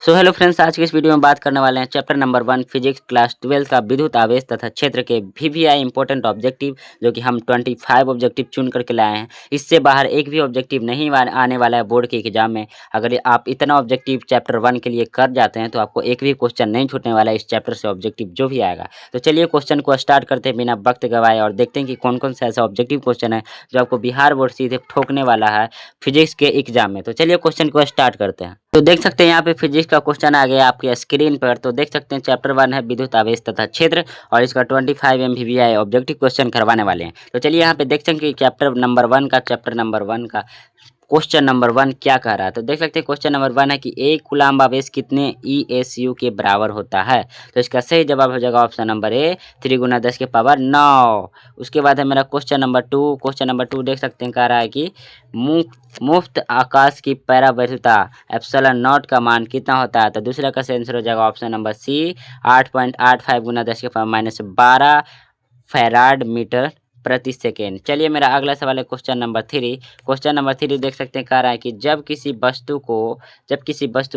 So hello friends, आज की इस वीडियो में बात करने वाले हैं चैप्टर नंबर 1 फिजिक्स क्लास 12 का विद्युत आवेश तथा क्षेत्र के वीवीआई इंपॉर्टेंट ऑब्जेक्टिव, जो कि हम 25 ऑब्जेक्टिव चुन करके लाए हैं। इससे बाहर एक भी ऑब्जेक्टिव नहीं आने वाला है बोर्ड के एग्जाम में। अगर आप इतना ऑब्जेक्टिव चैप्टर 1 के लिए कर जाते हैं तो आपको एक भी क्वेश्चन नहीं छूटने वाला है इस चैप्टर से, ऑब्जेक्टिव जो भी आएगा। तो चलिए क्वेश्चन को स्टार्ट करते हैं बिना वक्त गवाए और देखते हैं कि कौन कौन सा ऐसा ऑब्जेक्टिव क्वेश्चन है जो आपको बिहार बोर्ड सीधे ठोकने वाला है फिजिक्स के एग्जाम में। तो चलिए क्वेश्चन को स्टार्ट करते हैं। तो देख सकते हैं यहाँ पे फिजिक्स का क्वेश्चन आ गया आपके स्क्रीन पर। तो देख सकते हैं चैप्टर 1 है विद्युत आवेश तथा क्षेत्र और इसका 25 MVVI ऑब्जेक्टिव क्वेश्चन करवाने वाले हैं। तो चलिए यहाँ पे देखते हैं कि चैप्टर नंबर 1 का क्वेश्चन नंबर 1 क्या कह रहा है। तो देख सकते हैं क्वेश्चन नंबर 1 है कि एक कूलाम्ब आवेश कितने ESU के बराबर होता है। तो इसका सही जवाब हो जाएगा ऑप्शन नंबर ए 3 × 10⁹ उसके बाद है मेरा क्वेश्चन नंबर 2। क्वेश्चन नंबर 2 देख सकते हैं कह रहा है कि मुफ्त आकाश की परावैद्युता एप्सिलॉन नॉट का मान कितना होता है। तो दूसरा का आंसर हो जाएगा option number C 8.85 × 10⁻12 farad metre प्रति सेकेंड। चलिए मेरा अगला सवाल है क्वेश्चन नंबर 3। क्वेश्चन नंबर 3 देख सकते हैं कह रहा है कि जब किसी वस्तु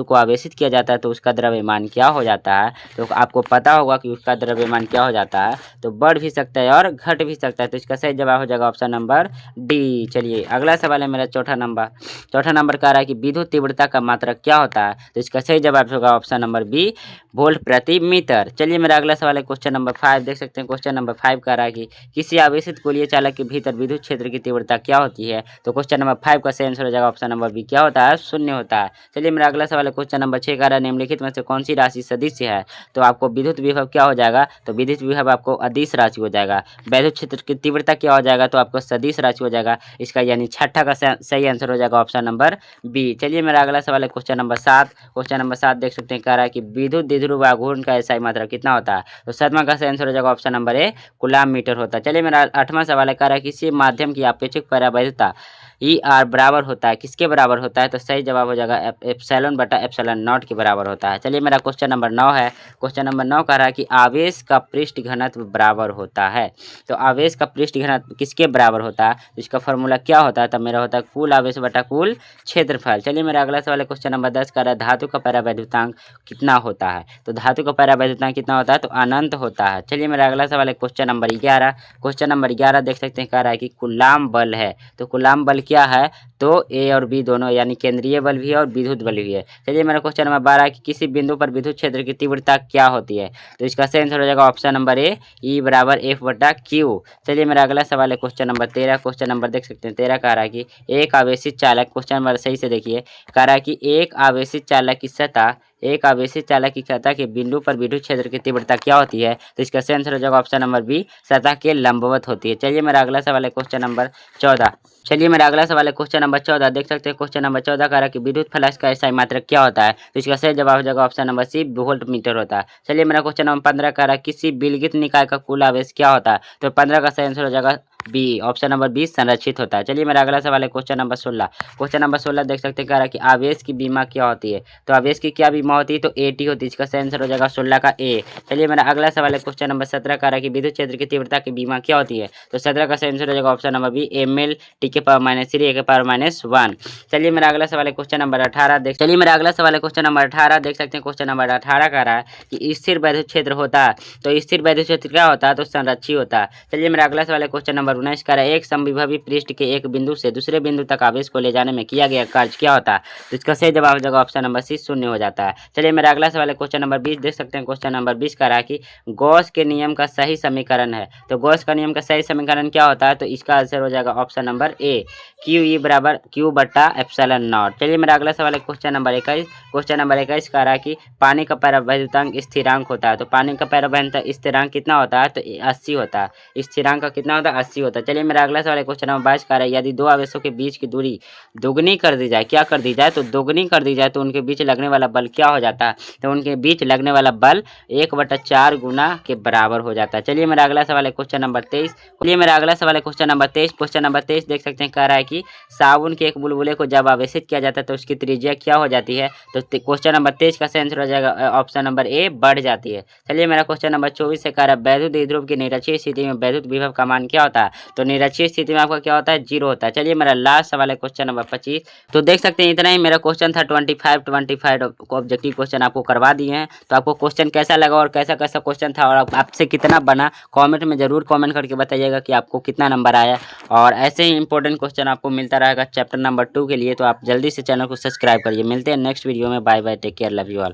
को आवेशित किया जाता है तो उसका द्रव्यमान क्या हो जाता है। तो आपको पता होगा कि उसका द्रव्यमान क्या हो जाता है, तो बढ़ भी सकता है और घट भी सकता है। तो इसका सही जवाब हो जाएगा ऑप्शन नंबर डी। चलिए अगला सवाल है मेरा चौथा नंबर कह रहा है कि विद्युत तीव्रता का मात्रक क्या होता है। तो इसका सही जवाब होगा ऑप्शन नंबर बी वोल्ट प्रति मीटर। चलिए मेरा अगला सवाल है क्वेश्चन नंबर 5। देख सकते हैं क्वेश्चन नंबर 5 कह रहा है कि किसी आवेशित गोलीय चालक के भीतर विद्युत क्षेत्र की तीव्रता क्या होती है। तो क्वेश्चन नंबर 5 का सही आंसर हो जाएगा ऑप्शन नंबर बी क्या होता है, 0 होता है। चलिए मेरा अगला सवाल है क्वेश्चन नंबर 6 कह रहा है निम्नलिखित में से कौन सी राशि सदिश है। तो आपको विद्युत विभव क्या हो जाएगा, तो विद्युत विभव आपको अदिश राशि हो जाएगा। विद्युत क्षेत्र की तीव्रता क्या हो जाएगा, तो आपको सदिश राशि हो जाएगा। इसका यानी छठा का सही आंसर हो जाएगा ऑप्शन नंबर बी। चलिए मेरा अगला सवाल है क्वेश्चन नंबर 7। क्वेश्चन नंबर 7 देख सकते हैं कह रहा है कि विद्युत द्विध्रुव आघूर्ण का एसआई मात्रा कितना होता है। तो 7वां का सही आंसर हो जाएगा option number A coulomb metre होता है। चलिए मेरा 8वां सवाल है कह रहा है किसी माध्यम की अपेक्षित परावैद्युता ER बराबर होता है किसके बराबर होता है। तो सही जवाब हो जाएगा एप्सिलॉन बटा एप्सिलॉन नॉट के बराबर होता है। चलिए मेरा क्वेश्चन नंबर 9 है। क्वेश्चन नंबर 9 कह रहा है कि आवेश का पृष्ठ घनत्व बराबर होता है। तो आवेश का पृष्ठ घनत्व किसके बराबर होता है, तो इसका फॉर्मूला क्या होता है। तो मेरा होता है कुल आवेश बटा कुल क्षेत्रफल। चलिए मेरा अगला सवाल है क्वेश्चन नंबर 10 कह रहा है धातु का परावैद्युतांक कितना होता है। तो धातु का परावैद्युतांक कितना होता है, तो अनंत होता है। चलिए मेरा अगला सवाल है क्वेश्चन नंबर 11। क्वेश्चन नंबर 11 देख सकते हैं कह रहा है कि कूलाम बल है। तो कूलाम बल क्या है, तो ए और बी दोनों यानी केंद्रीय बल भी है और विद्युत बल भी है। चलिए मेरा क्वेश्चन नंबर 12 कि किसी बिंदु पर विद्युत क्षेत्र की तीव्रता क्या होती है। तो इसका सही आंसर हो जाएगा ऑप्शन नंबर ए E बराबर F/Q। चलिए मेरा अगला सवाल है क्वेश्चन नंबर 13। क्वेश्चन नंबर देख सकते हैं 13 कह रहा है कि एक आवेशित चालक, क्वेश्चन नंबर सही से देखिए, कह रहा है कि एक आवेशित चालक की सतह के बिंदु पर विद्युत क्षेत्र की तीव्रता क्या होती है। तो इसका सही आंसर हो जाएगा ऑप्शन नंबर बी सतह के लंबवत होती है। चलिए मेरा अगला सवाल है क्वेश्चन नंबर 14। क्वेश्चन नंबर 14 देख सकते हैं क्वेश्चन नंबर 14 कह रहा है कि विद्युत फ्लक्स का एसआई मात्रक क्या होता है। तो इसका सही जवाब हो जाएगा option number C volt metre होता है। चलिए मेरा क्वेश्चन नंबर 15 कह रहा है किसी विलगित निकाय का कुल आवेश क्या होता है। तो 15 का सही आंसर हो जाएगा बी ऑप्शन नंबर 20 संरक्षित होता है। चलिए मेरा अगला सवाल है क्वेश्चन नंबर 16। क्वेश्चन नंबर 16 देख सकते हैं कह रहा है कि आवेश की बीमा क्या होती है। तो आवेश की क्या बीमा होती है, तो AT होती है। इसका सही आंसर हो जाएगा 16 का ए। चलिए मेरा अगला सवाल है क्वेश्चन नंबर 17 कह रहा है कि विद्युत क्षेत्र की तीव्रता की बीमा क्या होती है। तो 17 का सही आंसर हो जाएगा option number B ml T⁻³ A⁻1। चलिए मेरा अगला सवाल है क्वेश्चन नंबर 18 देख सकते हैं क्वेश्चन नंबर 18 कह रहा है कि स्थिर विद्युत क्षेत्र होता है। तो स्थिर विद्युत क्षेत्र क्या होता है, तो संरक्षी होता है। चलिए मेरा अगला सवाल है क्वेश्चन नंबर 19 कह रहा है एक समविभवी पृष्ठ के एक बिंदु से दूसरे बिंदु तक आवेश को ले जाने में किया गया कार्य क्या होता है। तो इसका सही जवाब हो जाएगा ऑप्शन नंबर सी 0 हो जाता है। चलिए मेरा अगला सवाल है क्वेश्चन नंबर 20 देख सकते हैं क्वेश्चन नंबर 20 कह रहा है कि गॉस के नियम का सही समीकरण है। तो गॉस का नियम का सही समीकरण क्या होता है, तो इसका आंसर हो जाएगा ऑप्शन नंबर ए QE बराबर Q/ε0। चलिए मेरा अगला सवाल है क्वेश्चन नंबर 21। क्वेश्चन नंबर 21 कह रहा है कि पानी का परावैद्युतांक स्थिरांक होता है। तो पानी का परावैद्युतांक स्थिरांक कितना होता है, तो 80 होता है। स्थिरांक का कितना होता है, 80 होता है। चलिए मेरा अगला सवाल है क्वेश्चन नंबर 22 कह रहा है यदि दो आवेशों के बीच की दूरी दोगुनी कर दी जाए, क्या कर दी जाए, तो दोगुनी कर दी जाए तो उनके बीच लगने वाला बल क्या हो जाता है। तो उनके बीच लगने वाला बल 1/4 गुना के बराबर हो जाता है। चलिए मेरा अगला सवाल है क्वेश्चन नंबर 23। क्वेश्चन नंबर 23 देख सकते हैं कह रहा है कि साबुन के एक बुलबुले को जब आवेशित किया जाता है तो उसकी त्रिज्या क्या हो जाती है। तो क्वेश्चन नंबर 23 का सही आंसर हो जाएगा ऑप्शन नंबर ए बढ़ जाती है। चलिए मेरा क्वेश्चन नंबर 24 से कह रहा है वैद्युत द्विध्रुव की निरक्षीय स्थिति में वैद्युत विभव का मान क्या होता है। तो निरक्षीय स्थिति में आपका क्या होता है, 0 होता है। चलिए मेरा लास्ट सवाल है क्वेश्चन नंबर 25। तो देख सकते हैं इतना ही मेरा क्वेश्चन था। 25 ऑब्जेक्टिव क्वेश्चन आपको करवा दिए हैं। तो आपको क्वेश्चन कैसा लगा और कैसा कैसा क्वेश्चन था और आपसे कितना बना, कमेंट में जरूर कमेंट करके बताइएगा कि आपको कितना नंबर आया। और ऐसे ही इंपॉर्टेंट क्वेश्चन आपको मिलता रहेगा चैप्टर नंबर 2 के लिए। तो आप जल्दी से चैनल को सब्सक्राइब करिए। मिलते हैं नेक्स्ट वीडियो में। Bye bye, take care, love you all.